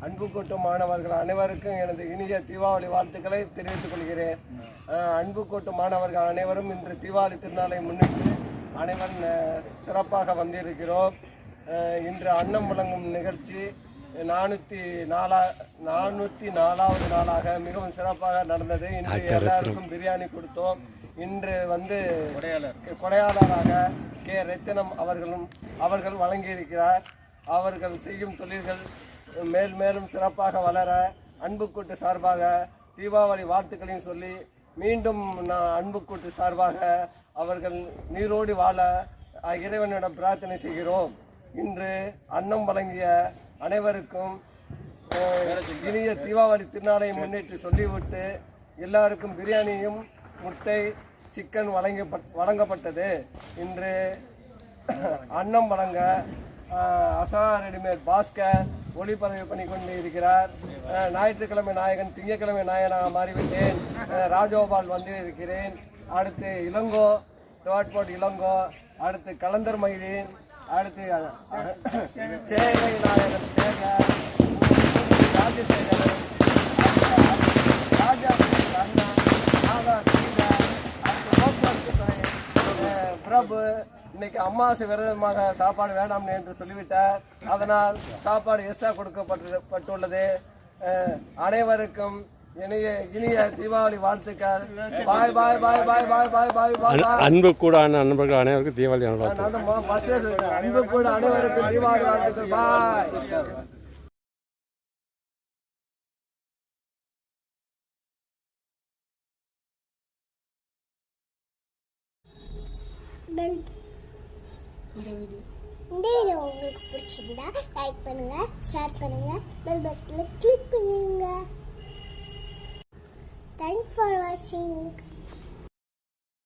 அன்பு கூட்டும் மாணவர்கள் அனைவருக்கும் எனது இனிய தீபாவளி வாழ்த்துக்களை தெரிவித்துக் கொள்கிறேன். அன்பு கூட்டும் மாணவர்கள் அனைவரும் இன்று தீபாவளி திருநாளை முன்னிட்டு அனைவரும் சிறப்பாக வந்திருக்கிறோம். இன்று அன்னம் வழங்கும் நிகழ்ச்சி 404வது நாளாக மிகவும் சிறப்பாக நடந்தது. இன்று எல்லாருக்கும் பிரியாணி கொடுத்தோம். இன்று கொடையாளராக கே ரத்தினம் அவர்கள் வழங்கியிருக்கிறார். அவர்கள் செய்யும் தொழில்கள் மேலும் சிறப்பாக வளர அன்புக்கூட்டு சார்பாக தீபாவளி வாழ்த்துக்களையும் சொல்லி மீண்டும் அன்புக்கூட்டு சார்பாக அவர்கள் நீரோடி வாழ இறைவனிடம் பிரார்த்தனை செய்கிறோம். இன்று அன்னம் வழங்கிய அனைவருக்கும் இனிய தீபாவளி திருநாளை முன்னிட்டு சொல்லிவிட்டு எல்லாருக்கும் பிரியாணியும் முட்டை சிக்கன் வழங்கப்பட்டது. இன்று அன்னம் வழங்க அசா ரெடிமேட் பாஸ்கர் ஒளிப்பதிவு பண்ணி கொண்டு இருக்கிறார். ஞாயிற்றுக்கிழமை நாயகன் திங்கட்கிழமை நாயகனாக மாறிவிட்டேன். ராஜகோபால் வந்து இருக்கிறேன். அடுத்து இளங்கோ டோட்போட் இளங்கோ, அடுத்து கலந்தர் மைதீன், அடுத்து சேகை நாயகன் சேகர், ராஜசேகர், ராஜா அண்ணா, நாகா ஸ்ரீதர், அடுத்து போக்குவரத்து துறை பிரபு இன்னைக்கு அம்மாசு விரதமாக சாப்பாடு வேண்டாம் என்று சொல்லிவிட்டார். அதனால் சாப்பாடு எக்ஸ்ட்ரா கொடுக்கப்பட்டுள்ளது. அனைவருக்கும் இனிய தீபாவளி வாழ்த்துக்கள். பாய் பாய் பாய் பாய் பாய் பாய் பாய் பாய். அன்பு கூட நண்பர்கள் அனைவருக்கும் தீபாவளி அன்பு கூட அனைவருக்கும் தீபாவளி வாழ்த்துக்கள். பாய். இந்த வீடியோ உங்களுக்கு பிடிச்சிருந்தா லைக் பண்ணுங்க, ஷேர் பண்ணுங்க, பெல் பட்டனை கிளிக் பண்ணுங்க. Thanks for watching.